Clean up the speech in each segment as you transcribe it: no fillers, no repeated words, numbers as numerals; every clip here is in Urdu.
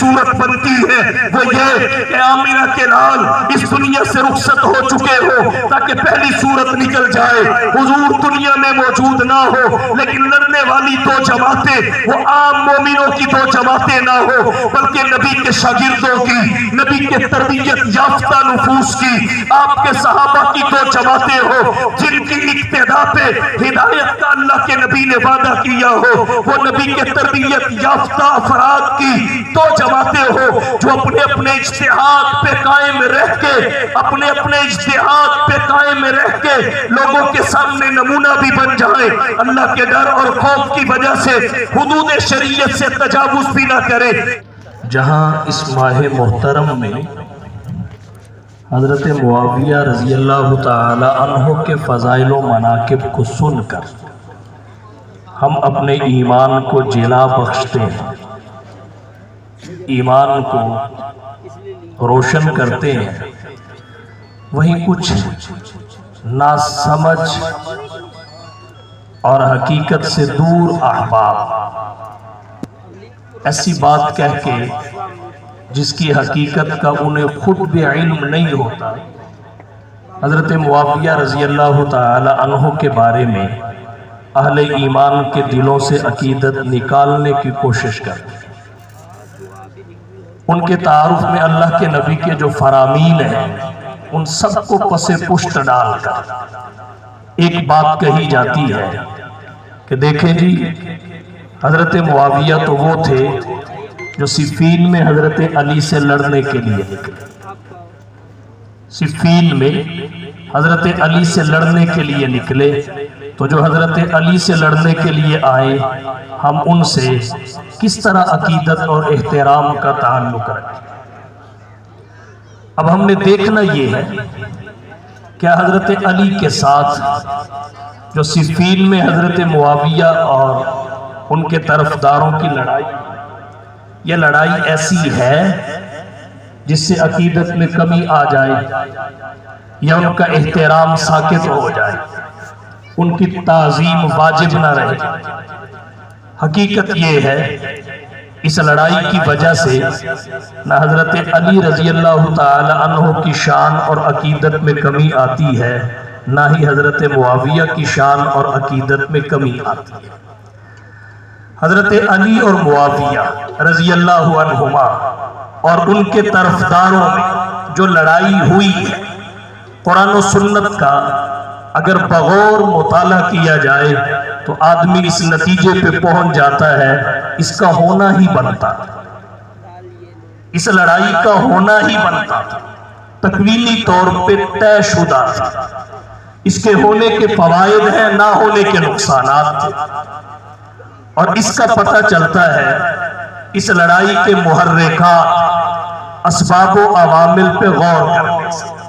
صورت بنتی ہے وہ یہ کہ آمینہ کے لال اس دنیا سے رخصت ہو چکے ہو تاکہ پہلی صورت نکل جائے، حضور دنیا میں موجود نہ ہو، لیکن لڑنے والی دو جماعتیں وہ عام مومنوں کی دو جماعتیں نہ ہو بلکہ نبی کے شاگردوں کی، نبی کے تربیت یافتہ نفوس کی، آپ کے صحابہ کی دو جماعتیں ہو جن کی اقتدا پہ ہدایت کا اللہ کے نبی نے وعدہ کیا ہو، وہ نبی کے تربیت یافتہ افراد کی دو جماعتیں ہو جو اپنے اپنے اجتہاد پہ قائم رہ کے اجتہاد پہ قائم رہ کے لوگوں کے سامنے نمونہ بھی بن جائیں، اللہ کے ڈر اور خوف کی وجہ سے حدود شریعت سے تجاوز بھی نہ کرے۔ جہاں اس ماہ محترم میں حضرت معاویہ رضی اللہ تعالی عنہ کے فضائل و مناقب کو سن کر ہم اپنے ایمان کو جلا بخشتے ہیں، ایمان کو روشن کرتے ہیں، وہیں کچھ ناسمجھ اور حقیقت سے دور احباب ایسی بات کہہ کے جس کی حقیقت کا انہیں خود بھی علم نہیں ہوتا، حضرت معاویہ رضی اللہ تعالی عنہ کے بارے میں اہل ایمان کے دلوں سے عقیدت نکالنے کی کوشش کرتے ہیں۔ ان کے تعارف میں اللہ کے نبی کے جو فرامین ہیں ان سب کو پس پشت ڈال کر ایک بات کہی جاتی ہے کہ دیکھیں جی حضرت معاویہ تو وہ تھے جو صفین میں حضرت علی سے لڑنے کے لیے نکلے، صفین میں حضرت علی سے لڑنے کے لیے نکلے، تو جو حضرت علی سے لڑنے کے لیے آئے ہم ان سے کس طرح عقیدت اور احترام کا تعلق رکھیں۔ اب ہم نے دیکھنا یہ ہے کہ حضرت علی کے ساتھ جو صفین میں حضرت معاویہ اور ان کے طرفداروں کی لڑائی، یہ لڑائی ایسی ہے جس سے عقیدت میں کمی آ جائے یا ان کا احترام ساکت ہو جائے، ان کی تعظیم واجب نہ رہے۔ حقیقت یہ ہے اس لڑائی کی وجہ سے نہ حضرت علی رضی اللہ تعالی عنہ کی شان اور عقیدت میں کمی آتی ہے، نہ ہی حضرت معاویہ کی شان اور عقیدت میں کمی آتی ہے۔ حضرت علی اور معاویہ رضی اللہ عنہما اور ان کے طرفداروں میں جو لڑائی ہوئی ہے، قرآن و سنت کا اگر بغور مطالعہ کیا جائے تو آدمی اس نتیجے پہ پہنچ جاتا ہے اس کا ہونا ہی بنتا تھا، اس لڑائی کا ہونا ہی بنتا تھا، تکوینی طور پہ طے شدہ تھا، اس کے ہونے کے فوائد ہیں، نہ ہونے کے نقصانات تھے، اور اس کا پتہ چلتا ہے اس لڑائی کے محرکات، اسباب و عوامل پہ غور کرنے سے۔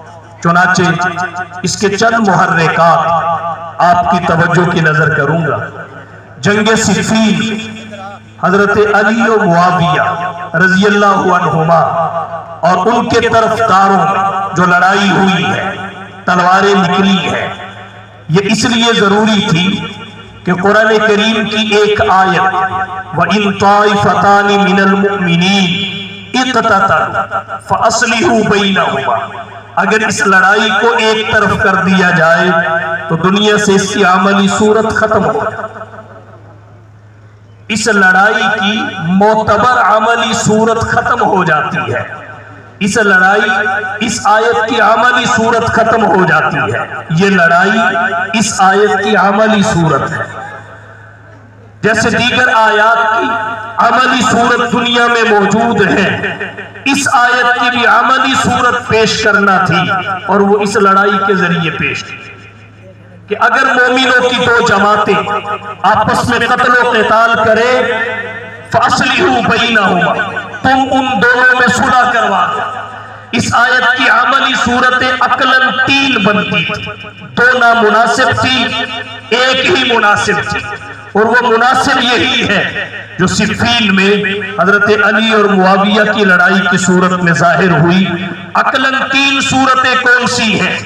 چنانچہ اس کے چند محرکات آپ کی توجہ کی نظر کروں گا۔ جنگ صفین حضرت علی و معاویہ رضی اللہ عنہما اور ان کے طرفداروں میں جو لڑائی ہوئی ہے، تلواریں نکلی ہیں، یہ اس لیے ضروری تھی کہ قرآن کریم کی ایک آیت وَإِن طَائِفَتَانِ مِنَ الْمُؤْمِنِينَ اقتتلوا فَأَصْلِحُوا بَيْنَهُمَا، اگر اس لڑائی کو ایک طرف کر دیا جائے تو دنیا سے اس کی عملی صورت ختم ہو جائے، اس لڑائی کی معتبر عملی صورت ختم ہو جاتی ہے، اس لڑائی اس آیت کی عملی صورت ختم ہو جاتی ہے، یہ لڑائی اس آیت کی عملی صورت ہے۔ جیسے دیگر آیات کی عملی صورت دنیا میں موجود ہے، اس آیت کی بھی عملی صورت پیش کرنا تھی، اور وہ اس لڑائی کے ذریعے پیش کی کہ اگر مومنوں کی دو جماعتیں آپس میں قتل و قتال کرے فَأَصْلِحُوا بَيْنَهُمَا، تم ان دونوں میں صلح کروا دو۔ اس آیت کی عملی صورت عقلاً تین بنتی تھی، دو نامناسب تھی، ایک ہی مناسب تھی، اور وہ مناسب یہی ہے جو صفین میں حضرت علی اور معاویہ کی لڑائی کی صورت میں ظاہر ہوئی۔ عقلاً تین صورتیں کون سی ہیں؟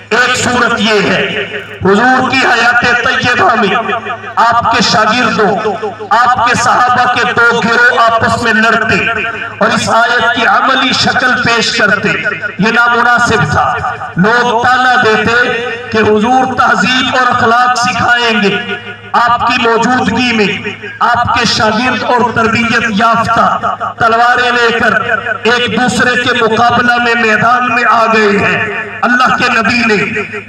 ایک صورت یہ ہے حضور کی حیات طیبہ میں آپ کے شاگردوں آپ کے صحابہ کے دو گروہ آپس میں لڑتے اور اس آیت کی عملی شکل پیش کرتے، یہ نامناسب تھا۔ لوگ تانا دیتے کہ حضور تہذیب اور اخلاق سکھائیں گے، آپ کی موجودگی میں آپ کے شاگرد اور تربیت یافتہ تلواریں لے کر ایک دوسرے کے مقابلہ میں میدان میں آ گئے ہیں۔ اللہ کے نبی نے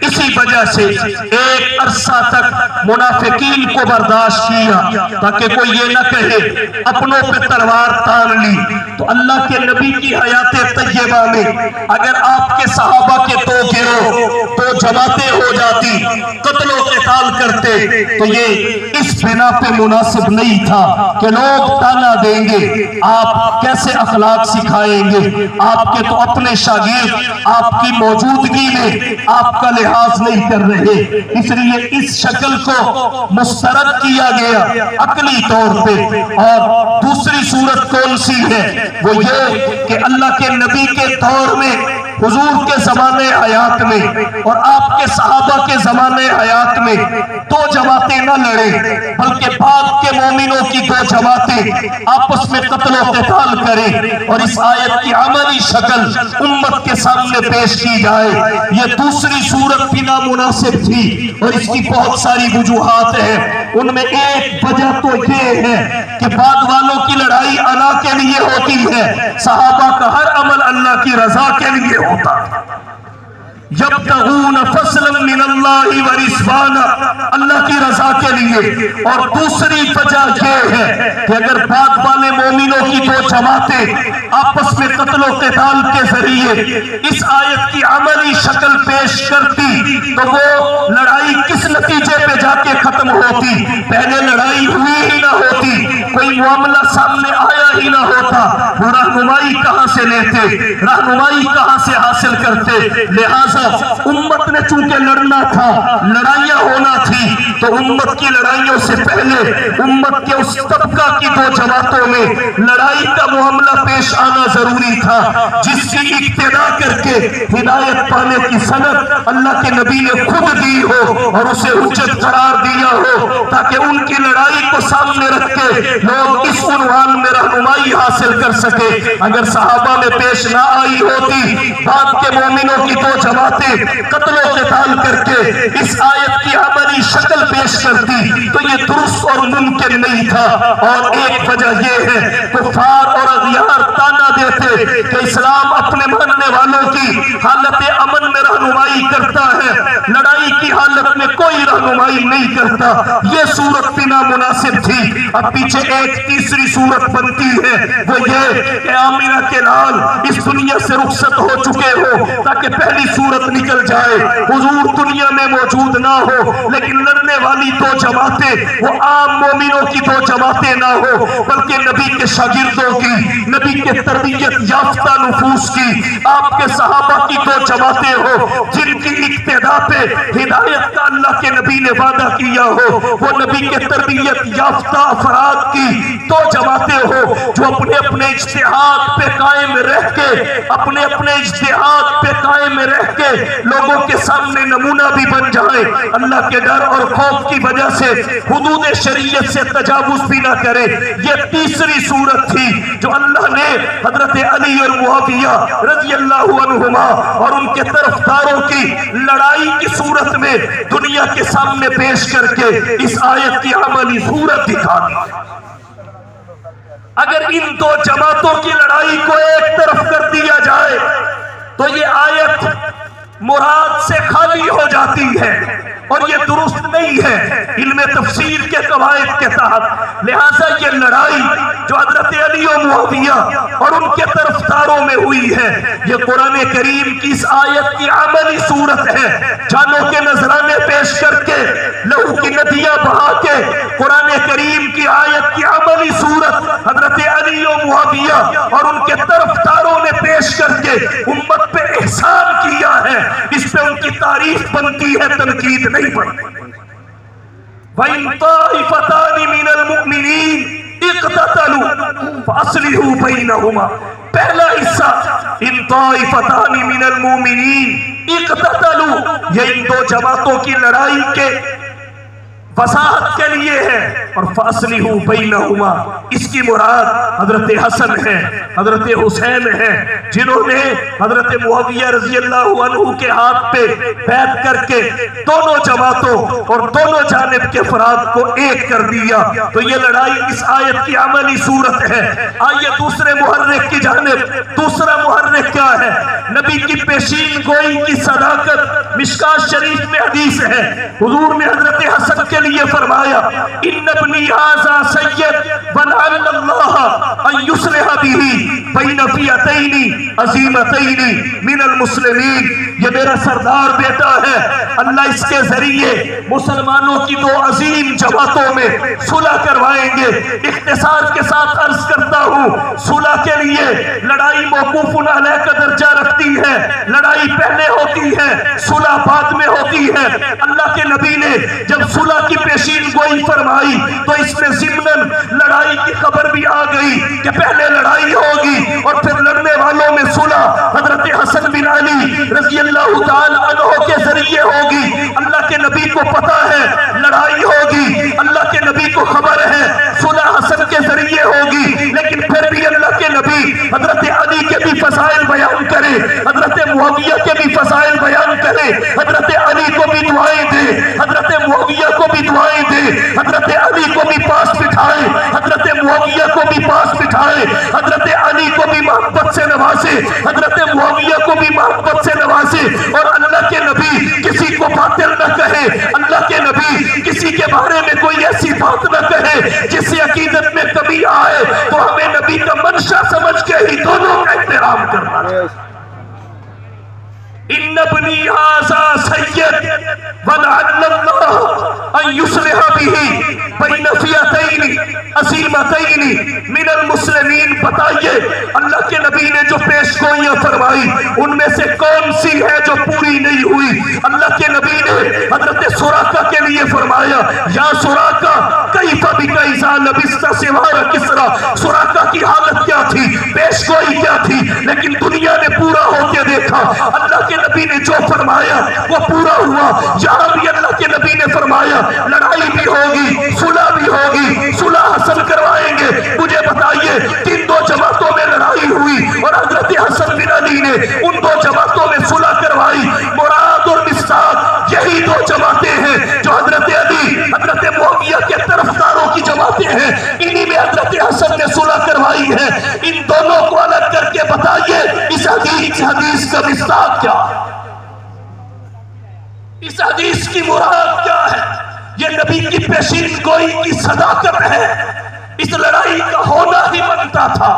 اسی وجہ سے ایک عرصہ تک منافقین کو برداشت کیا تاکہ کوئی یہ نہ کہے اپنوں پہ تلوار تان لی۔ تو اللہ کے نبی کی حیات طیبہ میں اگر آپ کے صحابہ کے دو گروہ دو جماعتیں ہو جاتی، قتل و قتال کرتے، تو یہ اس بنا پہ مناسب نہیں تھا کہ لوگ تانا دیں گے آپ کیسے اخلاق سکھائیں گے، آپ کے تو اپنے شاگرد آپ کی موجودگی میں آپ کا لحاظ نہیں کر رہے۔ اس لیے اس شکل کو مسترد کیا گیا عقلی طور پہ۔ اور دوسری صورت کون سی ہے؟ وہ یہ کہ اللہ کے نبی کے دور میں حضور کے زمانے حیات میں اور آپ کے صحابہ کے زمانے حیات میں دو جماعتیں نہ لڑیں بلکہ بعد کے مومنوں کی دو جماعتیں آپس میں قتل و قتال کریں اور اس آیت کی عملی شکل امت کے سامنے پیش کی جائے۔ یہ دوسری صورت بھی نامناسب تھی اور اس کی بہت ساری وجوہات ہیں۔ ان میں ایک وجہ تو یہ ہے کہ بعد والوں کی لڑائی اللہ کے لیے ہوتی ہے، صحابہ کا ہر عمل اللہ کی رضا کے لیے ہوتا۔ یبتغون فضلا من اللہ ورضوانا، اللہ کی رضا کے لیے۔ اور دوسری وجہ یہ ہے کہ اگر بعد والے مومنوں کی دو جماعتیں آپس میں قتل و قتال کے ذریعے اس آیت کی عملی شکل پیش کرتی تو وہ لڑائی کس نتیجے پہ جا کے ختم ہوتی؟ پہلے لڑائی ہوئی ہی نہ ہوتی، کوئی معاملہ سامنے آیا ہی نہ ہوتا، وہ رہنمائی کہاں سے لیتے، رہنمائی کہاں سے حاصل کرتے؟ لہٰذا امت نے چونکہ لڑنا تھا، لڑائیاں ہونا تھی، تو امت کی لڑائیوں سے پہلے امت کے اس طبقہ کی دو جماعتوں میں لڑائی کا معاملہ پیش آنا ضروری تھا، جس کی ابتدا کر کے ہدایت پانے کی سند اللہ کے نبی نے خود دی ہو اور اسے حجت قرار دیا ہو، تاکہ ان کی لڑائی کو سامنے رکھ کے لوگ اس عنوان میں رہنمائی حاصل کر سکے۔ اگر صحابہ میں پیش نہ آئی ہوتی، بعد کے مومنوں کی دو جماعتیں قتل و قتال کر کے اس آیت کی عملی شکل پیش کرتی تو یہ درست اور ممکن نہیں تھا۔ اور ایک وجہ یہ ہے کفار اور اغیار تانا دیتے کہ اسلام اپنے ماننے والوں کی حالت امن میں رہنمائی کرتا ہے، لڑائی کی حالت میں کوئی رہنمائی نہیں کرتا۔ یہ صورت بھی نامناسب تھی۔ اب پیچھے ایک تیسری صورت بنتی ہے، وہ یہ کہ آمنہ کے لال اس دنیا سے رخصت ہو چکے ہو تاکہ پہلی صورت نکل جائے، حضور دنیا میں موجود نہ ہو، لیکن لڑنے والی دو جماعتیں وہ عام مومنوں کی دو جماعتیں نہ ہو بلکہ نبی کے شاگردوں کی، نبی کے تربیت یافتہ نفوس کی، آپ کے صحابہ کی دو جماعتیں ہو جن کی ابتدا پہ ہدایت کا اللہ کے نبی نے وعدہ کیا ہو، وہ نبی کے تربیت یافتہ افراد کی دو جماعتیں ہو جو اپنے اپنے اجتہاد پہ قائم رہ کے اپنے اجتہاد پہ قائم رہ کے لوگوں کے سامنے نمونہ بھی بن جائیں، اللہ کے ڈر اور خوف کی وجہ سے حدود شریعت سے تجاوز بھی نہ کرے۔ یہ تیسری صورت تھی جو اللہ نے حضرت علی اور معاویہ رضی اللہ عنہما اور ان کے طرفداروں کی لڑائی کی صورت میں دنیا کے سامنے پیش کر کے اس آیت کی عملی صورت دکھا دی۔ اگر ان دو جماعتوں کی لڑائی کو ایک طرف کر دیا جائے تو یہ آیت مراد سے خالی ہو جاتی ہے اور یہ درست نہیں ہے علم تفسیر کے قواعد کے تحت۔ لہٰذا یہ لڑائی جو حضرت علی و معاویہ اور ان کے طرفداروں میں ہوئی ہے، یہ قرآن کریم کی اس آیت کی عملی صورت ہے۔ جانوں کے نذرانے پیش کر کے، لہو کی ندیاں بہا کے قرآن کریم کی آیت کی عملی صورت حضرت علی و معاویہ اور ان کے طرفداروں نے پیش کر کے امت پہ احسان کیا ہے، اس پہ ان کی تعریف بنتی ہے، تنقید نہیں بنتی۔ وَإِن طَائِفَتَانِ مِنَ الْمُؤْمِنِينَ اقْتَتَلُوا فَأَصْلِحُوا بَيْنَهُمَا۔ پہلا حصہ ان طائفتان من المؤمنین، اقتتلوا، یہ ان دو جماعتوں کی لڑائی کے وضاحت کے لیے ہے، اور فاصلحوا بینہما، اس کی مراد حضرت حسن ہے، حضرت حسین ہے، جنہوں نے حضرت معاویہ رضی اللہ عنہ کے ہاتھ پہ بیعت کر کے دونوں جماعتوں اور دونوں جانب کے افراد کو ایک کر دیا۔ تو یہ لڑائی اس آیت کی عملی صورت ہے۔ آئیے دوسرے محرک کی جانب، دوسرا محرک کیا ہے؟ نبی کی پیشین گوئی کی صداقت۔ مشکاۃ شریف میں حدیث ہے، حضور نے حضرت حسن کے لیے فرمایا ان ابنی ھذا سید ولعل اللہ ان یصلح بہ بین فئتین عظیمتین من المسلمین، یہ میرا سردار بیٹا ہے، اللہ اس کے ذریعے مسلمانوں کی دو عظیم جماعتوں میں صلح کروائیں گے۔ اختصار کے ساتھ عرض کرتا ہوں، صلح کے لیے لڑائی موقوف علیہ کا درجہ رکھتی ہے، لڑائی پہلے ہوتی ہے، صلح بعد میں ہوتی ہے۔ اللہ کے نبی نے جب صلح کی پیشین گوئی فرمائی تو اس میں ضمناً لڑائی کی خبر بھی آ گئی کہ پہلے لڑائی ہوگی اور پھر لڑنے والوں میں صلح حضرت حسن بن علی رضی اللہ تعالی عنہ کے ذریعے ہوگی۔ اللہ کے نبی کو پتا ہے لڑائی ہوگی، اللہ کے نبی کو خبر ہے صلح حسن کے ذریعے ہوگی، لیکن پھر بھی اللہ کے نبی حضرت علی کے بھی فضائل بیان کرے، حضرت معاویہ کے بھی فضائل بیان کرے، حضرت علی کو بھی دعائیں دے، حضرت معاویہ کو بھی دعائیں دے، حضرت علی کو بھی پاس بٹھائے، حضرت معاویہ کو بھی پاس بٹھائے، حضرت علی کو بھی محبت سے نوازے، حضرت معاویہ کو بھی محبت سے نوازے، اور اللہ کے نبی کسی کو باطل نہ کہے، اللہ کے نبی کسی کے بارے میں کوئی ایسی بات نہ کہے جس سے عقیدت میں کمی آئے، تو ہمیں نبی کا منشا سمجھ کے ہی دونوں کا احترام کرنا چاہیے۔ ان ابنی ھذا سید ولعل اللہ ان یصلح بہ بین فئتین عظیمتین من المسلمین۔ بتائیے اللہ کے نبی نے جو پیش گوئیاں فرمائی ان میں سے کون سی ہے جو پوری نہیں ہوئی؟ اللہ کے نبی نے حضرت سراقہ کے لیے فرمایا یا سراقہ کیف بک اذا لبست سوار کسریٰ۔ سراقہ کی حالت کیا تھی، پیش گوئی کیا تھی، لیکن دنیا نے پورا ہو کے دیکھا۔ اللہ کے نبی نے جو فرمایا وہ پورا ہوا۔ یہاں بھی اللہ کے نبی نے فرمایا لڑائی بھی ہوگی، صلح بھی ہوگی، صلح حسن کروائیں گے۔ مجھے بتائیے کن دو جماعتوں میں لڑائی ہوئی اور حضرت حسن بن علی نے ان دو جماعتوں میں صلح کروائی؟ مراد اور مصداق یہی دو جماعتیں ہیں جو حضرت علی حضرت معاویہ کے طرفداروں کی جماعتیں ہیں، انہی میں حضرت حسن نے صلح کروائی ہے۔ ان دونوں کو الگ کر کے بتائیے اس حدیث کا مصداق کیا ہے، اس حدیث کی مراد کیا ہے؟ یہ نبی کی پیشین گوئی کی صداقت ہے، اس لڑائی کا ہونا ہی بنتا تھا،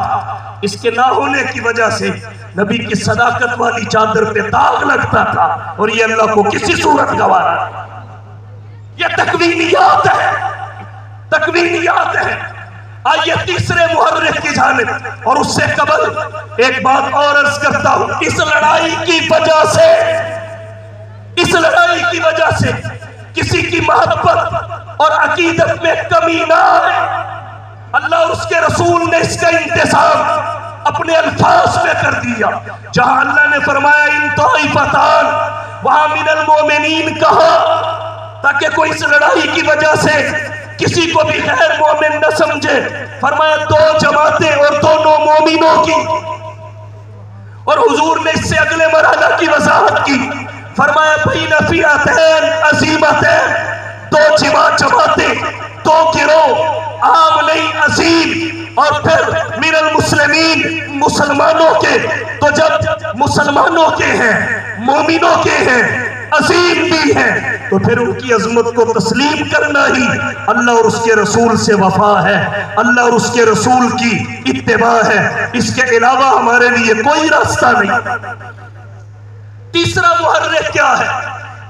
اس کے نہ ہونے کی وجہ سے نبی کی صداقت والی چادر پہ داغ لگتا تھا، اور یہ اللہ کو کسی صورت گوارا نہیں۔ یہ تکوینیات ہے، تکوینیات ہے۔ آئیے تیسرے محرک کی جانب، اور اس سے قبل ایک بات اور عرض کرتا ہوں، اس لڑائی کی وجہ سے، اس لڑائی کی وجہ سے کسی کی محبت اور عقیدت میں کمی نہ آئے۔ اللہ اور اس کے رسول نے اس کا انتظام اپنے الفاظ میں کر دیا۔ جہاں اللہ نے فرمایا ان طائفتان، وہاں من المومنین کہا، تاکہ کوئی اس لڑائی کی وجہ سے کسی کو بھی غیر مومن نہ سمجھے۔ فرمایا دو جماعتیں اور دونوں مومنوں کی، اور حضور نے اس سے اگلے مرحلہ کی وضاحت کی۔ فرمایا بین فئتین عظیمتین، دو جماعتیں، دو گروہ، عام نہیں عظیم، اور پھر من المسلمین، مسلمانوں کے۔ تو جب مسلمانوں کے ہیں، مومنوں کے ہیں، عظیم بھی ہیں، تو پھر ان کی عظمت کو تسلیم کرنا ہی اللہ اور اس کے رسول سے وفا ہے، اللہ اور اس کے رسول کی اتباع ہے۔ اس کے علاوہ ہمارے لیے کوئی راستہ نہیں۔ تیسرا محرک کیا ہے؟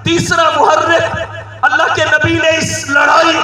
تیسرا محرک، اللہ کے نبی نے اس لڑائی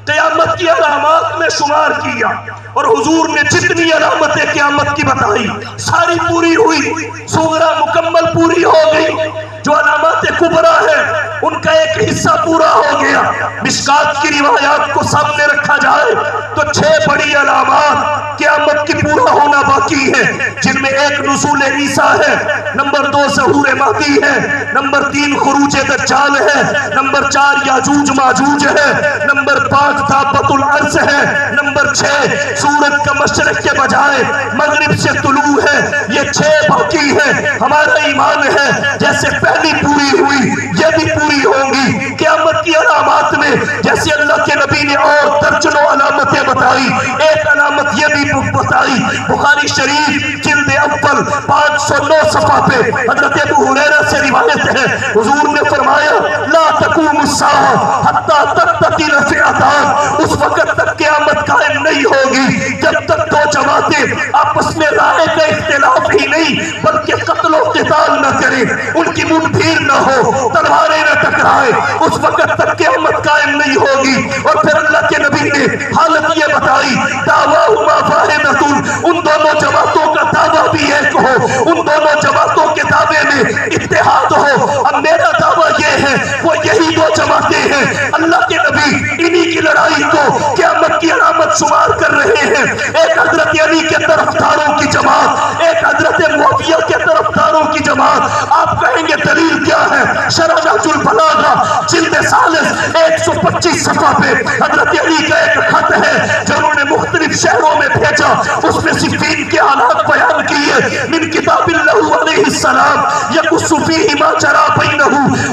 قیامت کی علامات میں شمار کیا، اور حضور نے جتنی علامتیں قیامت کی بتائی ساری پوری ہوئی، صغرا مکمل پوری ہو گئی۔ جو علامات کبرا ہے ان کا ایک حصہ پورا ہو گیا۔ مشکات کی روایات کو سامنے رکھا جائے تو 6 بڑی علامات قیامت کی پورا ہونا باقی ہے، جن میں میں 1 نزول عیسیٰ ہے، نمبر 2 ظہور مہدی ہے، نمبر 3 خروج دجال ہے، نمبر 4 یاجوج ماجوج ہے، نمبر 5 دابۃ الارض ہے، نمبر 6 سورج کا مشرق کے بجائے مغرب سے طلوع ہے۔ یہ 6 باقی ہے۔ ہمارا ایمان ہے جیسے پہلی پوری ہوئی یہ بھی پوری ہوں گی۔ قیامت کی علامات میں جیسے اللہ کے نبی نے اور درجنوں علامتیں بتائی، ایک علامت یہ بھی بتائی، بخاری شریف جلد اول 509 صفحہ پہ حضرت ابو ہریرہ سے روایت ہے، حضور نے فرمایا لا تقوم الساعہ حتی تقتتل فئتان، اس وقت تک قیامت قائم نہیں ہوگی جب تک 2 جماعتیں آپس میں رائے کا اختلاف ہی نہیں بلکہ قتل و قتال نہ کریں، ان کی منہ بھیر نہ ہو، تلواریں نہ ٹکرائے، اس وقت تک قیامت قائم نہیں ہوگی۔ اور پھر اللہ کے نبی نے حالت یہ بتائی دعواہما واحدۃ، ان دونوں جماعتوں کا دعویٰ بھی ایک ہو، ان دونوں جماعتوں کے دعوے میں اتحاد ہو۔ اب میرا دعویٰ یہ ہے وہ یہی 2 جماعتیں ہیں، اللہ کے نبی انہی کی لڑائی کو قیامت کی علامت شمار کر رہے ہیں۔ ایک حضرت علی کے طرفداروں کی جماعت، ایک حضرت معاویہ کے طرفداروں کی جماعت۔ آپ کہیں گے دلیل کیا ہے؟ شرح نہج البلاغہ جلد ثالث 125 صفحہ پہ حضرت علی کا ایک خط ہے جو انہوں نے مختلف شہروں میں بھیجا، اس میں صفین کے حالات بیان کیے۔ من کتاب اللہ علیہ السلام یقص فیہ ما جرى بینہ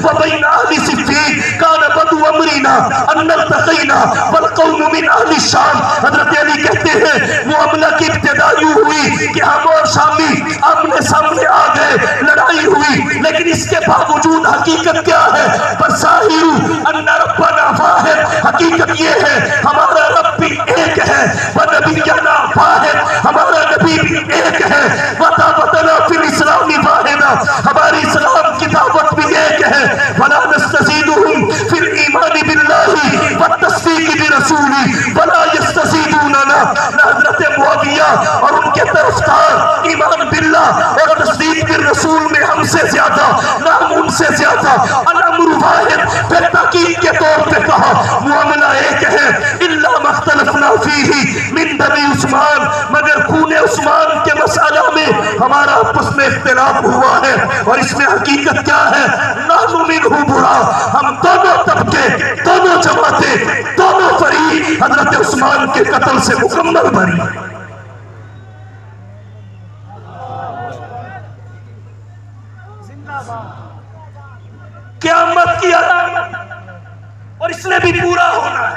وبین اہل صفین کان بدو امرنا ان التقینا والقوم من اہل الشام۔ حضرت علی کہتے ہیں معاملہ کی ابتدا یوں ہوئی کہ ہم اور شامی آمنے سامنے آ گئے، لڑائی ہوئی، لیکن اس کے باوجود حقیقت کیا ہے؟ فَالظَّاهِرُ أَنَّ رَبَّنَا وَاحِدٌ، حقیقت یہ ہے ہمارا رب بھی ایک ہے، وَنَبِيُّنَا وَاحِدٌ، ہمارا نبی بھی ایک ہے، وَدَعْوَتُنَا فِي الْإِسْلَامِ وَاحِدَةٌ، ہماری اسلام کی دعوت بھی ایک ہے، وَلَا نَسْتَزِيدُهُمْ فِي الْإِيمَانِ بِاللَّهِ وَالتَّصْدِيقِ بِرَسُولِهِ وَلَا يَسْتَزِيدُونَنَا۔ نہ حضرت معاویہ اور ان کے طرفدار ایمان باللہ اور تصدیق بالرسول میں ہم سے زیادہ، نہ ہم ان سے زیادہ۔ الامر واحد، پھر تاکید کے طور پہ کہا معاملہ ایک ہے، الا ما اختلفنا فیہ من دم عثمان، مگر خون عثمان کے مسئلہ میں ہمارا آپس میں اختلاف ہوا ہے، اور اس میں حقیقت کیا ہے؟ نحن منہ برا، ہم دونوں طبقے، دونوں جماعتیں، دونوں فریق حضرت عثمان کے قتل سے مکمل بری۔ قیامت کی علامت، اور اس نے بھی پورا ہونا ہے،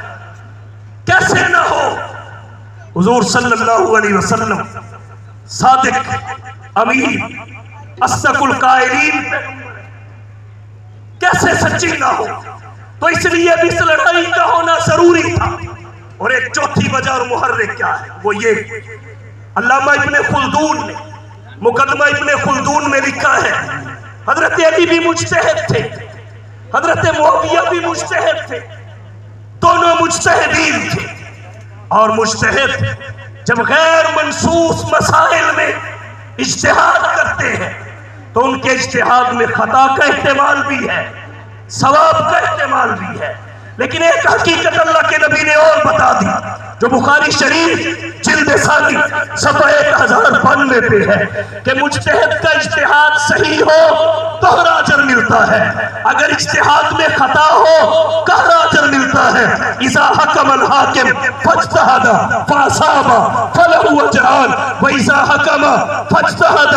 کیسے نہ ہو؟ حضور صلی اللہ علیہ وسلم صادق امین اصدق القائلین، کیسے سچی نہ ہو؟ تو اس لیے بھی اس لڑائی کا ہونا ضروری تھا۔ اور ایک چوتھی وجہ اور محرک کیا ہے؟ وہ یہ علامہ ابن خلدون نے مقدمہ ابن خلدون میں لکھا ہے حضرت علی بھی مجتہد تھے، حضرت معاویہ بھی مجتہد تھے، دونوں مجتہدین تھے، اور مجتہد جب غیر منصوص مسائل میں اجتہاد کرتے ہیں تو ان کے اجتہاد میں خطا کا احتمال بھی ہے، ثواب کا احتمال بھی ہے، لیکن ایک حقیقت اللہ کے نبی نے اور بتا دی جو بخاری شریف جلد ثانی صفحہ 1092 پہ ہے کہ مجتہد کا اجتہاد صحیح ہو تو اجر ملتا ہے، اگر اجتہاد میں خطا ہو کہر اجر ملتا ہے۔ اذا حکم الحاکم فاجتہد فاصاب فلہ اجران واذا حکم فاجتہد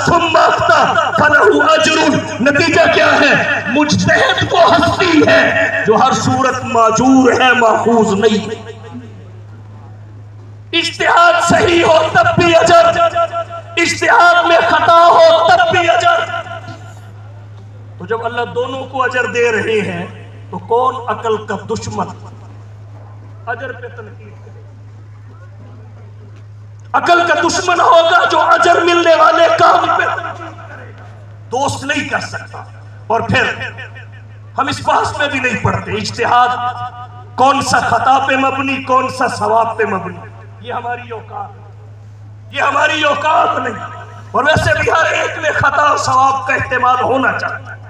ثم اخطا فلہ اجر۔ نتیجہ کیا ہے؟ مجتہد کو ہستی ہے جو ہر صورت معجور ہے، ماخوذ نہیں۔ اجتہاد صحیح ہو تب بھی اجر، اجتہاد میں خطا ہو تب بھی اجر۔ تو جب اللہ دونوں کو اجر دے رہے ہیں تو کون عقل کا دشمن اجر پہ تنقید کرے؟ عقل کا دشمن ہوگا جو اجر ملنے والے کام پہ تنقید کرے، دوست نہیں کر سکتا۔ اور پھر ہم اس بحث میں بھی نہیں پڑھتے اجتہاد کون سا خطا پہ مبنی، کون سا ثواب پہ مبنی، یہ ہماری اوقات، یہ ہماری اوقات نہیں۔ اور ویسے بھی ہر ایک میں خطا اور ثواب کا احتمال ہونا چاہتا ہے،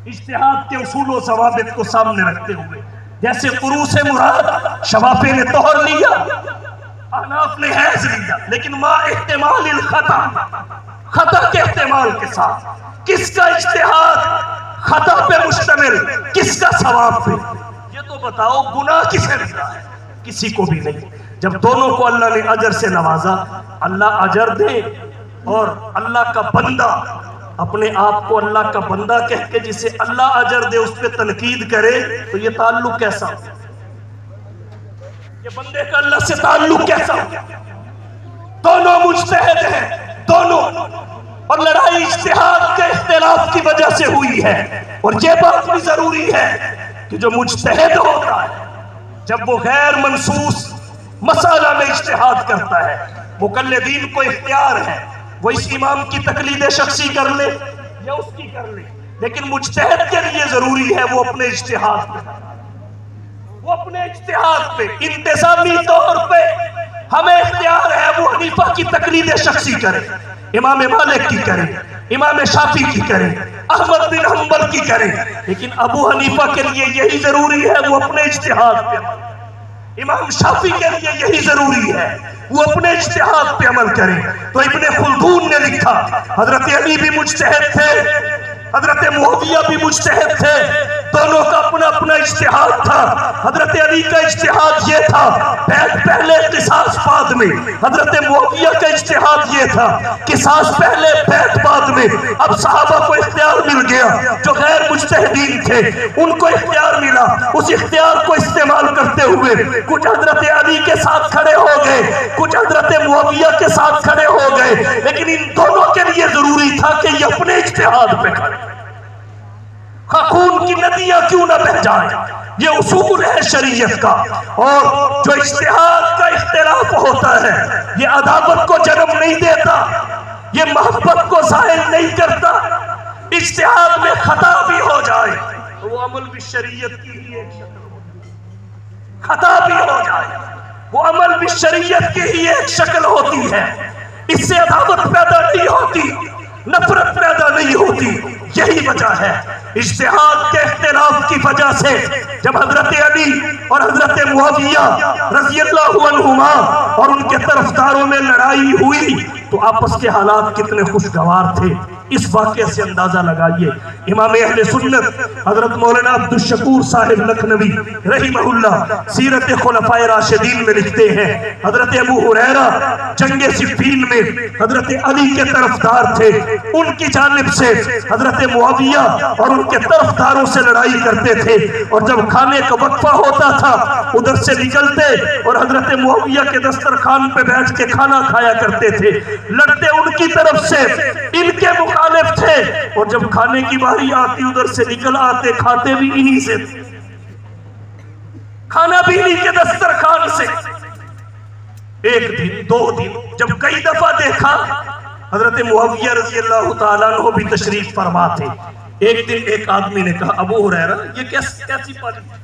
اجتہاد کے اصول و ضوابط کو سامنے رکھتے ہوئے۔ جیسے قروء سے مراد شوافع نے طہر لیا، احناف نے حیض لیا، لیکن ما احتمال الخطا، خطا کے احتمال کے ساتھ، کس کا اجتہاد خطا پہ مشتمل، کس کا ثواب پہ؟ یہ تو بتاؤ گناہ کسے ملا ہے؟ کسی کو بھی نہیں۔ جب دونوں کو اللہ نے اجر سے نوازا، اللہ اجر دے اور اللہ کا بندہ اپنے آپ کو اللہ کا بندہ کہہ کے جسے اللہ اجر دے اس پہ تنقید کرے، تو یہ تعلق کیسا ہو؟ یہ بندے کا اللہ سے تعلق کیسا ہو؟ دونوں مجتہد ہیں، دونوں، اور لڑائی اجتہاد کے اختلاف کی وجہ سے ہوئی ہے۔ اور یہ بات بھی ضروری ہے کہ جو مجتہد ہوتا ہے جب وہ غیر منصوص مسئلہ میں اجتہاد کرتا ہے، مقلدین کو اختیار ہے وہ اس امام کی تقلید شخصی کر لے یا اس کی کر لے، لیکن مجتہد کے لیے ضروری ہے وہ اپنے اجتہاد پہ، وہ اپنے اجتہاد پہ انتظامی طور پہ ہمیں اختیار ہے وہ حنیفہ کی تقلید شخصی کرے، امام مالک کی کرے، امام شافعی کی کرے، احمد بن حنبل کی کرے، لیکن ابو حنیفہ کے لیے یہی ضروری ہے وہ اپنے اجتہاد پہ، امام شافعی کے لیے یہی ضروری ہے وہ اپنے اجتہاد پہ عمل کرے۔ تو ابن خلدون نے لکھا حضرت علی بھی مجتہد تھے، حضرت معاویہ بھی مجتہد تھے، دونوں کا اپنا اپنا اجتہاد تھا۔ حضرت علی کا اجتہاد یہ تھا بیعت پہلے قصاص بعد میں، حضرت معاویہ کا اجتہاد یہ تھا قصاص پہلے بیعت بعد میں۔ اب صحابہ کو اختیار مل گیا، جو غیر مجتہدین تھے ان کو اختیار ملا، اس اختیار کو استعمال کرتے ہوئے کچھ حضرت علی کے ساتھ کھڑے ہو گئے، کچھ حضرت معاویہ کے ساتھ کھڑے ہو گئے، لیکن ان دونوں کے لیے ضروری تھا کہ یہ اپنے اجتہاد پہ کھڑے، خون کی ندیاں کیوں نہ بہہ جائیں، یہ اصول ہے شریعت کا۔ اور جو اجتہاد کا اختلاف ہوتا ہے یہ عداوت کو جنم نہیں دیتا، یہ محبت کو ظاہر نہیں کرتا۔ اجتہاد میں خطا بھی ہو جائے تو وہ عمل بھی شریعت کی ہی ایک شکل ہوتی ہے، خطا بھی ہو جائے وہ عمل بھی شریعت کی ہی ایک شکل ہوتی ہے، اس سے عداوت پیدا نہیں ہوتی، نفرت پیدا نہیں ہوتی۔ یہی وجہ ہے اجتہاد کے اختلاف کی وجہ سے جب حضرت علی اور حضرت معاویہ رضی اللہ عنہما اور ان کے طرفداروں میں لڑائی ہوئی تو آپس کے حالات کتنے خوشگوار تھے، اس واقعے سے اندازہ لگائیے۔ امام اہل سنت حضرت مولانا عبد الشکور صاحب لکھنوی رحمہ اللہ سیرت خلفائے راشدین میں لکھتے ہیں حضرت ابو ہریرہ جنگ صفین میں حضرت علی کے طرفدار تھے، ان کی جانب سے حضرت معاویہ اور ان کے طرفداروں سے لڑائی کرتے تھے، اور جب کھانے کا وقفہ ہوتا تھا ادھر سے نکلتے اور حضرت معاویہ کے دسترخوان پہ بیٹھ کے کھانا کھایا کرتے تھے، لڑتے ان کی طرف سے، ان کے مخالف تھے، اور جب کھانے کی باری آتی ادھر سے نکل آتے، کھاتے بھی انہی سے، کھانا بھی انہی کے دسترخوان سے۔ ایک دن، دو دن، جب کئی دفعہ دیکھا، حضرت معاویہ رضی اللہ تعالیٰ عنہ بھی تشریف فرما تھے۔ ایک دن ایک آدمی نے کہا ابو ہریرہ یہ کیسی پالیسی،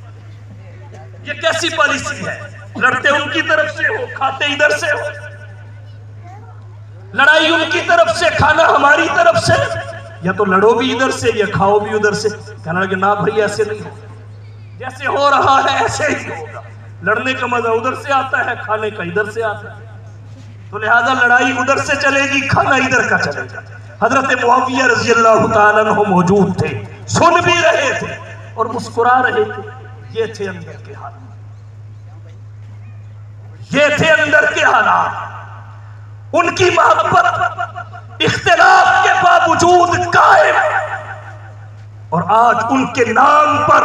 یہ کیسی پالیسی ہے، لڑتے ان کی طرف سے ہو، کھاتے ادھر سے ہو، لڑائی ان کی طرف سے، کھانا ہماری طرف سے، یا تو لڑو بھی ادھر سے یا کھاؤ بھی ادھر سے۔ کہنا لگے نہ بھائی ایسے نہیں ہو، جیسے ہو رہا ہے ایسے ہی ہوگا، لڑنے کا مزہ ادھر سے آتا ہے، کھانے کا ادھر سے آتا ہے، تو لہذا لڑائی ادھر سے چلے گی، کھانا ادھر کا چلے گا۔ حضرت معاویہ رضی اللہ تعالیٰ عنہ موجود تھے، سن بھی رہے تھے اور مسکرا رہے تھے۔ یہ تھے اندر کے حالات، یہ تھے اندر کے حالات۔ ان کی محبت اختلاف کے باوجود قائم، اور آج ان کے نام پر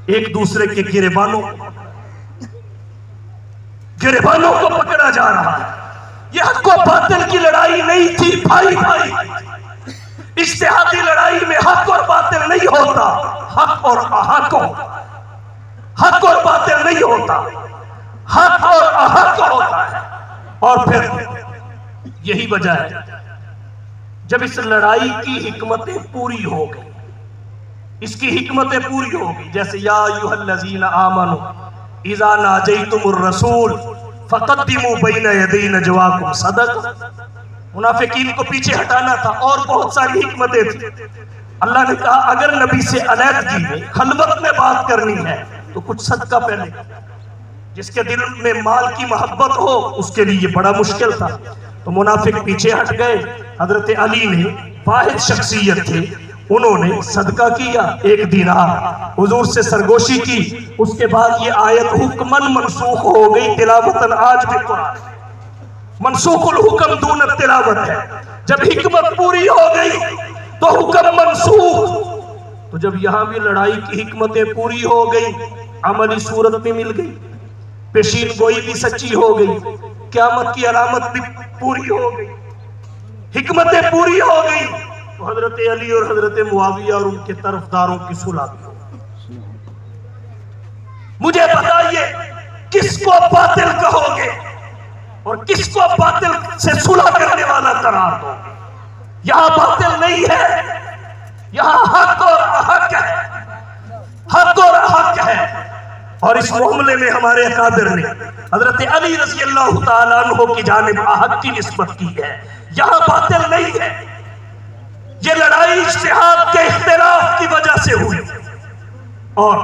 ایک دوسرے کے گریبانوں کو پکڑا جا رہا ہے۔ یہ حق و باطل کی لڑائی نہیں تھی بھائی بھائی، اجتہادی لڑائی میں حق اور باطل نہیں ہوتا، حق اور احق ہوتا، حق اور باطل نہیں ہوتا، حق اور احق ہوتا ہے۔ اور پھر یہی وجہ ہے جب اس لڑائی کی حکمتیں پوری ہو گئی، اس کی حکمتیں پوری ہو گئی، جیسے یا ایھا الذین آمنوا اذا ناجیتم الرسول فقدموا بین یدی نجواکم صدقہ۔ منافقین کو پیچھے ہٹانا تھا، اور بہت ساری حکمتیں تھیں۔ اللہ نے کہا اگر نبی سے علیحدگی میں خلوت میں بات کرنی ہے تو کچھ صدقہ پہلے، جس کے دل میں مال کی محبت ہو اس کے لیے بڑا مشکل تھا، تو منافق پیچھے ہٹ گئے. حضرت علی نے واحد شخصیت تھے, انہوں نے صدقہ کیا 1 دینار, حضور سے سرگوشی کی. اس کے بعد یہ آیت حکماً منسوخ ہو گئی, تلاوتاً آج بھی قرآن منسوخ الحکم دون التلاوت ہے. جب حکمت پوری ہو گئی تو حکم منسوخ. تو جب یہاں بھی لڑائی کی حکمتیں پوری ہو گئی, عملی صورت میں مل گئی, پیشین گوئی بھی سچی ہو گئی, قیامت کی علامت بھی پوری ہو گئی, حکمتیں پوری ہو گئی, تو حضرت علی اور حضرت معاویہ اور ان کے طرفداروں کی صلح بھی ہو گئی. مجھے بتائیے کس کو باطل کہو گے اور کس کو باطل سے صلح کرنے والا قرار دو گے؟ یہاں باطل نہیں ہے, یہاں حق اور حق ہے, حق اور حق ہے. اور اس معاملے میں ہمارے اکابر نے حضرت علی رضی اللہ تعالیٰ عنہ کی جانب حق کی نسبت کی ہے. یہاں باطل نہیں ہے, یہ لڑائی اجتہاد کے اختلاف کی وجہ سے ہوئی. اور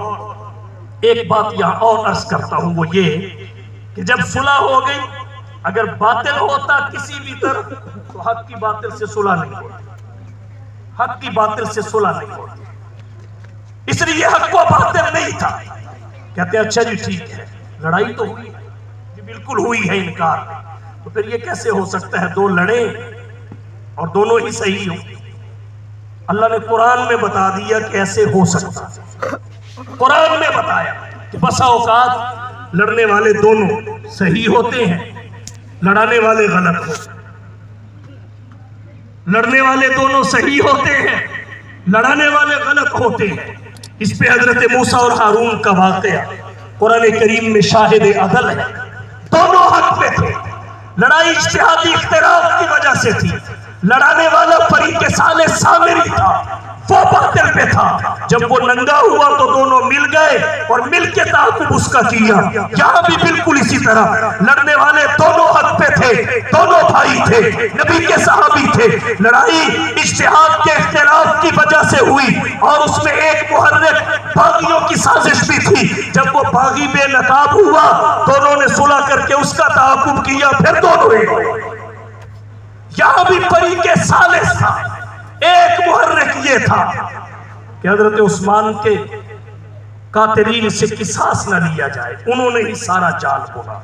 ایک بات یہاں اور عرض کرتا ہوں, وہ یہ کہ جب صلح ہو گئی, اگر باطل ہوتا کسی بھی طرف تو حق کی باطل سے صلح نہیں ہوتی, حق کی باطل سے صلح نہیں ہوتی. اس لیے حق کو باطل نہیں تھا. کہتے ہیں اچھا جی ٹھیک ہے, لڑائی تو ہوئی جی, بالکل ہوئی ہے, انکار نہیں. تو پھر یہ کیسے ہو سکتا ہے 2 لڑیں اور دونوں ہی صحیح ہوں؟ اللہ نے قرآن میں بتا دیا کہ ایسے ہو سکتا ہے. قرآن میں بتایا کہ بسا اوقات لڑنے والے دونوں صحیح ہوتے ہیں, لڑانے والے غلط ہوتے ہیں. لڑنے والے دونوں صحیح ہوتے ہیں, لڑانے والے غلط ہوتے ہیں. اس پہ حضرت موسیٰ اور ہارون کا واقعہ قرآن کریم میں شاہد عدل ہے. دونوں حق پہ تھے, لڑائی اجتہادی اختلاف کی وجہ سے تھی. لڑانے والا فریق صالح سامری تھا, وہ باطل پہ تھا. جب وہ ننگا ہوا تو دونوں مل گئے اور مل کے تعاقب اس کا کیا. یہاں بھی بالکل اسی طرح لڑنے والے دونوں حق پہ تھے, دونوں بھائی تھے, نبی کے صحابی تھے. لڑائی اجتہاد کے اختلاف کی وجہ سے ہوئی اور اس میں ایک محرک باغیوں کی سازش بھی تھی. جب وہ باغی بے نقاب ہوا, دونوں نے صلح کر کے اس کا تعاقب کیا, پھر دونوں ایک ہوئے. یہاں بھی فریق صالح تھا. ایک محرک یہ تھا کہ حضرت عثمان کے قاتلین سے قصاص نہ لیا جائے. انہوں نے ہی سارا جال بنا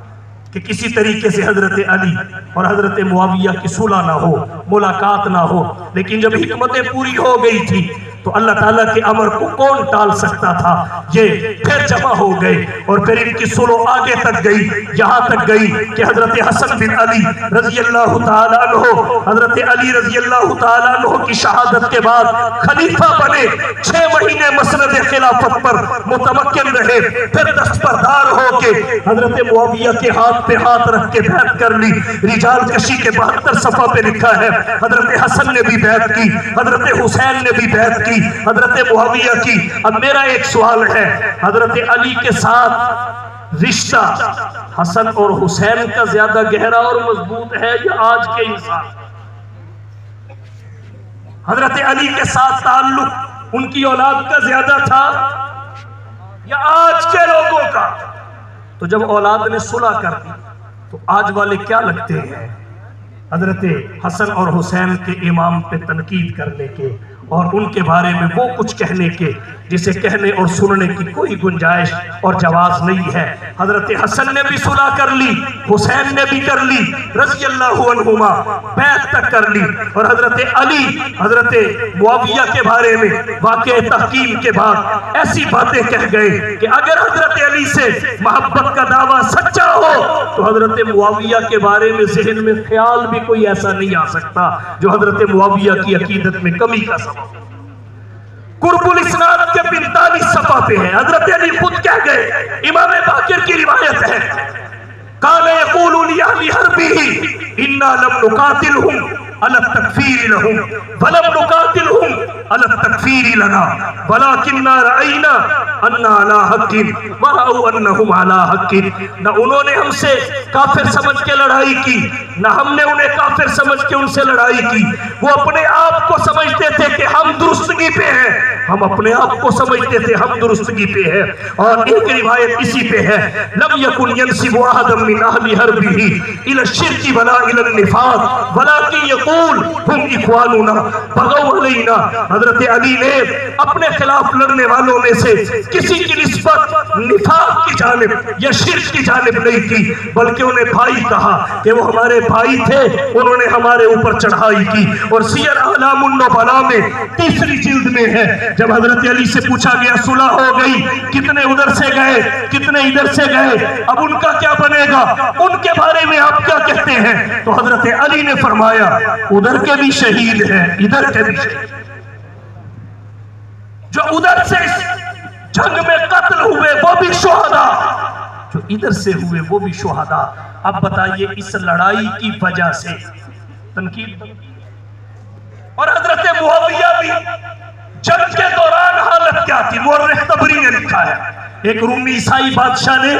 کہ کسی طریقے سے حضرت علی اور حضرت معاویہ کی صلح نہ ہو, ملاقات نہ ہو. لیکن جب حکمتیں پوری ہو گئی تھی تو اللہ تعالیٰ کے امر کو کون ٹال سکتا تھا؟ یہ پھر جمع ہو گئے اور پھر ان کی صلح آگے تک گئی, یہاں تک گئی کہ حضرت حسن بن علی رضی اللہ تعالیٰ عنہ, حضرت علی رضی اللہ تعالیٰ عنہ کی شہادت کے بعد خلیفہ بنے. 6 مہینے مسند خلافت پر متمکن رہے, پھر دستبردار ہو کے حضرت معاویہ کے ہاتھ پہ ہاتھ رکھ کے بیعت کر لی. رجال کشی کے 72 صفحہ پہ لکھا ہے حضرت حسن نے بھی بیعت کی, حضرت حسین نے بھی بیعت کی, حضرت معاویہ کی. اب میرا ایک سوال ہے, حضرت علی کے ساتھ رشتہ حسن اور حسین کا زیادہ گہرا اور مضبوط ہے یا آج کے انسان؟ حضرت علی کے ساتھ تعلق ان کی اولاد کا زیادہ تھا یا آج کے لوگوں کا؟ تو جب اولاد نے صلح کر دی تو آج والے کیا لگتے ہیں حضرت حسن اور حسین کے امام پہ تنقید کرنے کے اور ان کے بارے میں وہ کچھ کہنے کے جسے کہنے اور سننے کی کوئی گنجائش اور جواز نہیں ہے. حضرت حسن نے بھی صلح کر لی, حسین نے بھی کر لی رضی اللہ عنہما, بیعت تک کر لی. اور حضرت علی حضرت معاویہ کے بارے میں واقع تحکیم کے بعد ایسی باتیں کہہ گئے کہ اگر حضرت علی سے محبت کا دعویٰ سچا ہو تو حضرت معاویہ کے بارے میں ذہن میں خیال بھی کوئی ایسا نہیں آ سکتا جو حضرت معاویہ کی عقیدت میں کمی کا سبب. قرب الاسناد کے 45 صفحہ پہ ہے, حضرت علی خود کہہ گئے, امام باقر کی روایت ہے, قال یقول لأهل حربه انا لم نقاتلهم على التكفير لهم ولم نقاتلهم على التكفير لنا ولكننا رأينا أن على حق ورأوا أنهم على حق. نہ انہوں نے ہم سے کافر سمجھ کے لڑائی کی, نہ ہم نے انہیں کافر سمجھ کے ان سے لڑائی کی. وہ اپنے آپ کو سمجھتے تھے کہ ہم درستگی پہ ہیں ہم اپنے آپ کو سمجھتے تھے ہم درستگی پہ ہیں. اور ایک روایت اسی پہ ہے, لم یکن ینسب احد من اہل حربہ الی الشرک ولا الی النفاق ولکن یقول ہم اخواننا بغوا علینا. حضرت علی نے اپنے خلاف لڑنے والوں میں سے کسی کی نسبت نفاق کی جانب یا شرک کی جانب نہیں کی, بلکہ انہیں بھائی کہا کہ وہ ہمارے بھائی تھے, انہوں نے ہمارے اوپر چڑھائی کی. اور سیر اعلام النبلاء میں 3 جلد میں ہے, جب حضرت علی سے پوچھا گیا صلح ہو گئی, کتنے ادھر سے گئے کتنے ادھر سے گئے, اب ان کا کیا بنے گا, ان کے بارے میں آپ کیا کہتے ہیں؟ تو حضرت علی نے فرمایا ادھر کے بھی شہید ہیں ادھر کے بھی شہید, جو ادھر سے جنگ میں قتل ہوئے وہ بھی شہداء, جو ادھر سے ہوئے وہ بھی شہداء. اب بتائیے اس لڑائی کی وجہ سے تنقید. اور حضرت معاویہ بھی جنگ کے دوران حالت کیا تھی, مورخ طبری نے لکھا ہے, ایک رومی عیسائی بادشاہ نے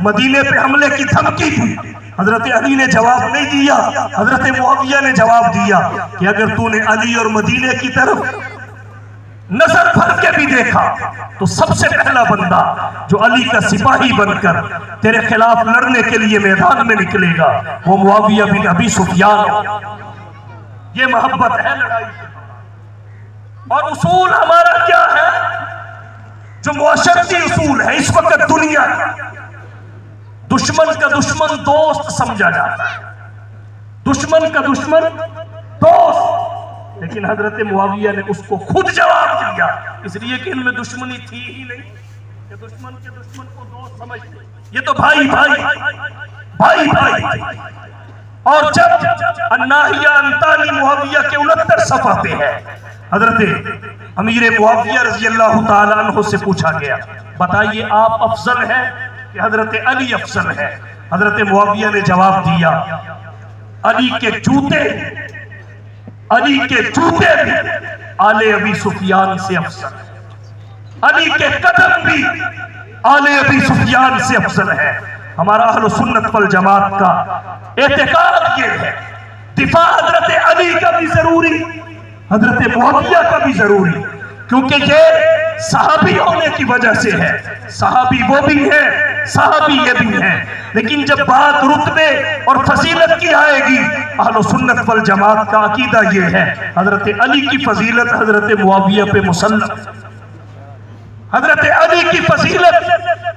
مدینے پہ حملے کی دھمکی دی, حضرت علی نے جواب نہیں دیا, حضرت معاویہ نے جواب دیا کہ اگر تو نے علی اور مدینے کی طرف نظر بھر کے بھی دیکھا تو سب سے پہلا بندہ جو علی کا سپاہی بن کر تیرے خلاف لڑنے کے لیے میدان میں نکلے گا وہ معاویہ بن ابی سفیان. یہ محبت ہے لڑائی. اور اصول ہمارا کیا ہے جو معاشرتی اصول ہے اس وقت دنیا کا, دشمن کا دشمن دوست سمجھا جاتا ہے, دشمن کا دشمن دوست, لیکن حضرت معاویہ نے اس کو خود جواب دیا, اس لیے کہ ان میں دشمنی تھی ہی نہیں کہ دشمن کے دشمن کو دوست سمجھتے, یہ تو بھائی بھائی بھائی بھائی. اور جب الناہیہ انتانی معاویہ کے 69 صفحہ پہ ہے, حضرت امیر معاویہ رضی اللہ تعالیٰ عنہ سے پوچھا گیا بتائیے آپ افضل ہیں کہ حضرت علی افضل ہے؟ حضرت معاویہ نے جواب دیا علی کے جوتے بھی آل ابی سفیان سے افضل ہے, علی کے قدم بھی آل ابی سفیان سے افضل ہے. ہمارا اہل سنت والجماعت کا اعتقاد یہ ہے دفاع حضرت علی کا بھی ضروری, حضرت معاویہ کا بھی ضروری, کیونکہ یہ صحابی ہونے کی وجہ سے ہے. صحابی وہ بھی ہے, صحابی یہ بھی ہے, لیکن جب بات رتبے اور فضیلت کی آئے گی اہل سنت والجماعت کا عقیدہ یہ ہے حضرت علی کی فضیلت حضرت معاویہ پہ مسلم, حضرت علی کی فضیلت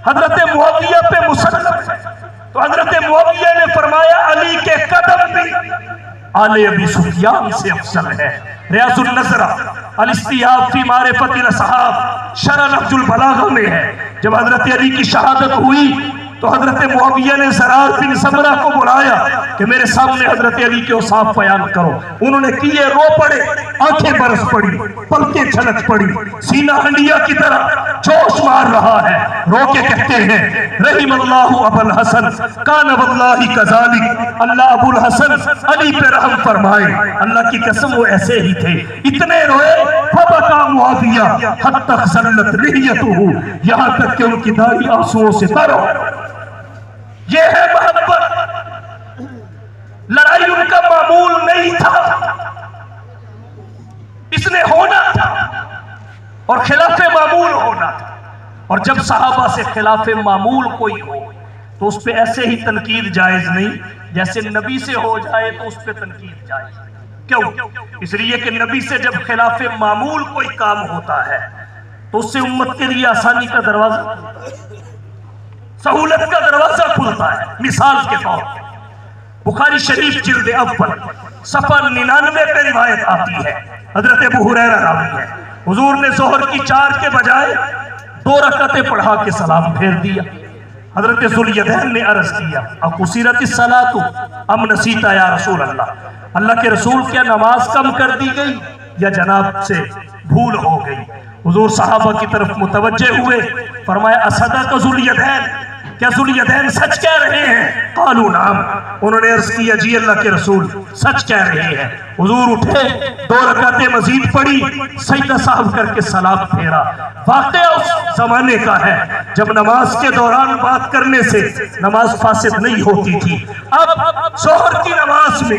حضرت معاویہ پہ مسلم ہے. تو حضرت معاویہ نے فرمایا علی کے قدم بھی آل ابی سفیان سے افضل ہے. ریاض النظرہ الاستیاب فی معرفت الاصحاب شرح نهج البلاغہ میں ہے, جب حضرت علی کی شہادت ہوئی تو حضرت معاویہ نے زرار بن سمرہ کو بلایا کہ میرے سامنے حضرت علی کے اوصاف بیان کرو. انہوں نے کیے, رو پڑے, آنکھیں برس پڑی, پلکیں چھلک پڑی, سینہ ہنڈیا کی طرح جوش مار رہا ہے, رو کے کہتے ہیں رحم اللہ ابو الحسن کان واللہ کذالک, اللہ ابو الحسن علی پہ رحم فرمائے, اللہ کی قسم وہ ایسے ہی تھے. اتنے روئے فبکا معاویہ حتی خزلت لحیتہ, یہاں تک کہ ان کی داڑھی آنسوؤں سے تر ہو. یہ ہے محبت. لڑائی ان کا معمول نہیں تھا, اس نے ہونا تھا اور خلاف معمول ہونا تھا. اور جب صحابہ سے خلاف معمول کوئی ہو تو اس پہ ایسے ہی تنقید جائز نہیں جیسے نبی سے ہو جائے تو اس پہ تنقید جائز. کیوں؟ اس لیے کہ نبی سے جب خلاف معمول کوئی کام ہوتا ہے تو اس سے امت کے لیے آسانی کا دروازہ, سہولت کا دروازہ کھلتا ہے. مثال کے طور پر بخاری شریف جلد اول صفحہ 99 پہ روایت آتی ہے, حضرت ابو ہریرہ راوی ہے, حضور نے ظہر کی 4 کے بجائے 2 رکعتیں پڑھا کے سلام پھیر دیا. حضرت ذوالیدین نے عرض کیا اقصرت الصلاۃ ام نسیت یا رسول اللہ, اللہ کے رسول کیا نماز کم کر دی گئی یا جناب سے بھول ہو گئی؟ حضور صحابہ کی طرف متوجہ ہوئے, فرمایا اصدق ذوالیدین, کیا ذوالیدین سچ کہہ رہے ہیں؟ قالوا نعم, انہوں نے عرض کیا جی اللہ کے رسول سچ کہہ رہے ہیں. حضور اٹھے, 2 رکعتیں مزید پڑھی, سجدہ صاحب کر کے سلام پھیرا. واقعہ اس زمانے کا ہے جب نماز کے دوران بات کرنے سے نماز فاسد نہیں ہوتی تھی. اب ظہر کی نماز میں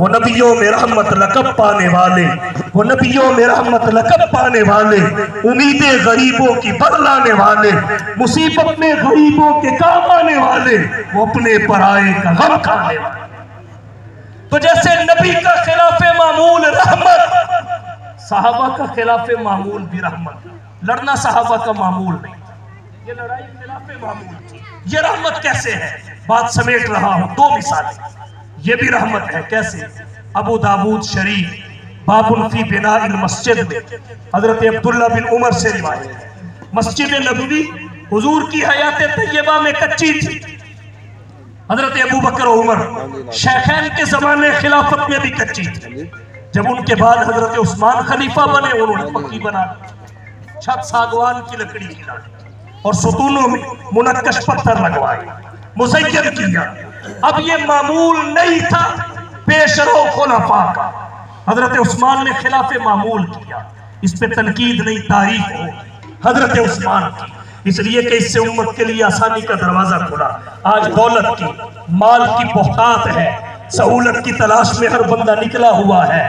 وہ نبیوں میں رحمت لقب پانے والے، وہ نبیوں میں رحمت لقب پانے والے، امیدیں غریبوں کی بدلانے والے، مصیبت میں غریبوں کے کام آنے والے، وہ اپنے پرائے کا غم کھانے والے۔ تو جیسے نبی کا خلاف معمول رحمت، صحابہ کا خلاف معمول بھی رحمت۔ لڑنا صحابہ کا معمول نہیں، یہ لڑائی خلاف معمول تھی۔ یہ رحمت کیسے ہے؟ بات سمیٹ رہا ہوں، دو مثالیں۔ یہ بھی رحمت ہے، کیسے؟ ابو داود شریف باب فی بناء المسجد میں حضرت عبداللہ بن عمر سے روایت ہے، مسجد نبوی حضور کی حیات طیبہ میں کچی تھی۔ حضرت ابو بکر و عمر شیخین کے زمانے خلافت میں بھی کچی تھی۔ جب ان کے بعد حضرت عثمان خلیفہ بنے، انہوں نے پکی بنا دی، چھت ساگوان کی لکڑی کی ڈالی اور ستونوں میں منقش پتھر لگوائے، مزین کیا۔ اب یہ معمول نہیں تھا پیش رو خلفاء کا، حضرت عثمان نے خلاف معمول کیا۔ اس پہ تنقید نہیں، تعریف ہو حضرت عثمان کی، اس لیے کہ اس سے امت کے لیے آسانی کا دروازہ کھلا۔ آج دولت کی، مال کی بہتات ہے، سہولت کی تلاش میں ہر بندہ نکلا ہوا ہے۔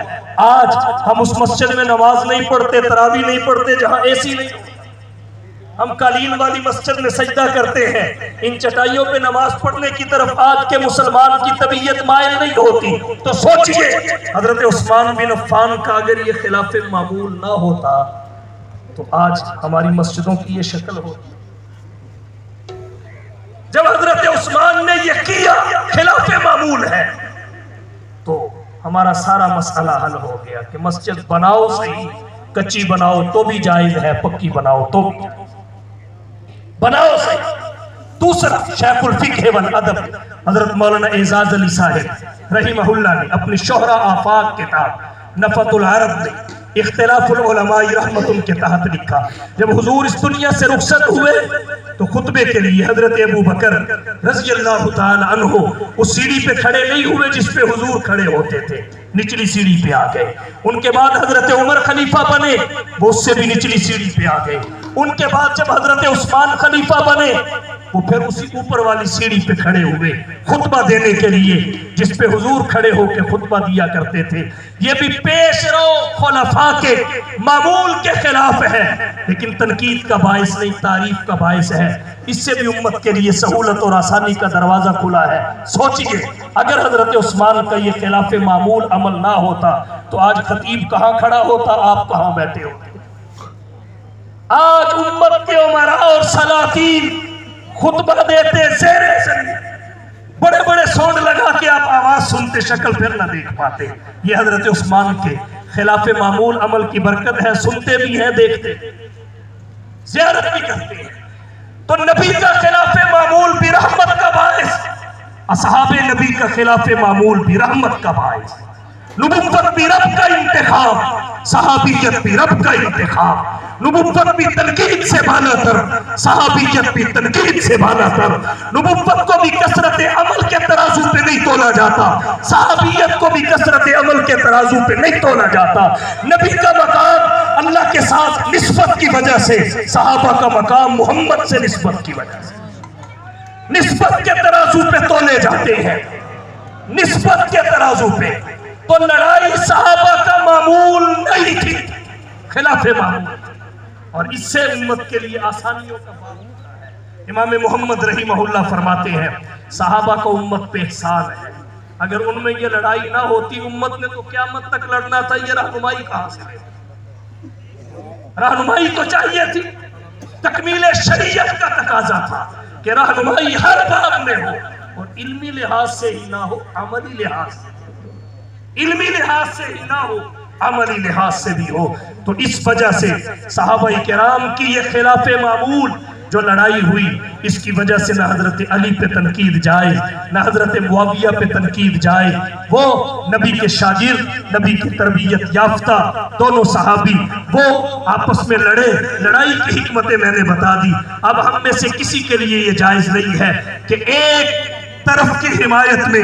آج ہم اس مسجد میں نماز نہیں پڑھتے، تراویح نہیں پڑھتے جہاں اے سی نہیں، ہم قالین والی مسجد میں سجدہ کرتے ہیں۔ ان چٹائیوں پہ نماز پڑھنے کی طرف آج کے مسلمان کی طبیعت مائل نہیں ہوتی۔ تو سوچئے حضرت عثمان بن عفان کا اگر یہ خلاف معمول نہ ہوتا تو آج ہماری مسجدوں کی یہ شکل ہوتی۔ جب حضرت عثمان نے یہ کیا، خلاف معمول ہے، تو ہمارا سارا مسئلہ حل ہو گیا کہ مسجد بناؤ صحیح، کچی بناؤ تو بھی جائز ہے، پکی بناؤ تو بھی بناؤ صحیح۔ دوسرا، شیخ الفقہ والادب حضرت مولانا اعزاز علی صاحب رحمہ اللہ نے اپنی شہرہ آفاق کتاب نفت العرب میں اختلاف العلماء رحمت کے تحت لکھا، جب حضور اس دنیا سے رخصت ہوئے تو خطبے کے لیے حضرت ابو بکر رضی اللہ تعالی عنہ اس سیڑھی پہ کھڑے نہیں ہوئے جس پہ حضور کھڑے ہوتے تھے، نچلی سیڑھی پہ آ گئے۔ ان کے بعد حضرت عمر خلیفہ بنے، وہ اس سے بھی نچلی سیڑھی پہ آ گئے۔ ان کے بعد جب حضرت عثمان خلیفہ بنے، وہ پھر اسی اوپر والی سیڑھی پہ کھڑے ہوئے خطبہ دینے کے لیے جس پہ حضور کھڑے ہو کے خطبہ دیا کرتے تھے۔ یہ بھی پیش رو خلفاء کے معمول کے خلاف ہے، لیکن تنقید کا باعث نہیں، تعریف کا باعث ہے۔ اس سے بھی امت کے لیے سہولت اور آسانی کا دروازہ کھلا ہے۔ سوچئے اگر حضرت عثمان کا یہ خلاف معمول عمل نہ ہوتا تو آج خطیب کہاں کھڑا ہوتا، آپ کہاں بیٹھے ہوتے؟ آج امت کے عمراء اور سلاطین خطبہ دیتے زیر زمین، بڑے بڑے سونڈ لگا کے آپ آواز سنتے، شکل پھر نہ دیکھ پاتے۔ یہ حضرت عثمان کے خلاف معمول عمل کی برکت ہے، سنتے بھی ہیں، دیکھتے ہیں، زیارت بھی کرتے ہیں۔ تو نبی کا خلاف معمول بھی رحمت کا باعث، اصحاب نبی کا خلاف معمول بھی رحمت کا باعث۔ نبوت بھی رب کا انتخاب، صحابیت بھی رب کا انتخاب۔ نبوت بھی تنقید سے بالا تر، صحابیت بھی تنقید سے بالا تر۔ نبوت کو بھی کثرت عمل کے ترازو پہ نہیں تولا جاتا، صحابیت کو بھی کثرت عمل کے ترازو پہ نہیں تولا جاتا۔ نبی کا مقام اللہ کے ساتھ نسبت کی وجہ سے، صحابہ کا مقام محمد سے نسبت کی وجہ سے نسبت کے ترازو پہ تولے جاتے ہیں، نسبت کے ترازو پہ۔ تو لڑائی صحابہ کا معمول نہیں تھی، خلاف معمول تھی، اور اس سے امت کے لیے آسانیوں کا معمول ہے۔ امام محمد رحمہ اللہ فرماتے ہیں صحابہ کو امت پہ احسان ہے، اگر ان میں یہ لڑائی نہ ہوتی امت نے تو قیامت تک لڑنا تھا، یہ رہنمائی کہاں سے ہے؟ رہنمائی تو چاہیے تھی، تکمیل شریعت کا تقاضا تھا کہ رہنمائی ہر باب میں ہو، اور علمی لحاظ سے ہی نہ ہو، عملی لحاظ سے، علمی لحاظ سے ہی نہ ہو، عملی لحاظ سے بھی ہو۔ تو اس وجہ سے صحابہ کرام کی یہ خلاف معمول جو لڑائی ہوئی، اس کی وجہ سے نہ حضرت علی پہ تنقید جائے، نہ حضرت معاویہ پہ تنقید جائے۔ وہ نبی کے شاگرد، نبی کی تربیت یافتہ دونوں صحابی، وہ آپس میں لڑے، لڑائی کی حکمتیں میں نے بتا دی۔ اب ہم میں سے کسی کے لیے یہ جائز نہیں ہے کہ ایک طرف کی حمایت میں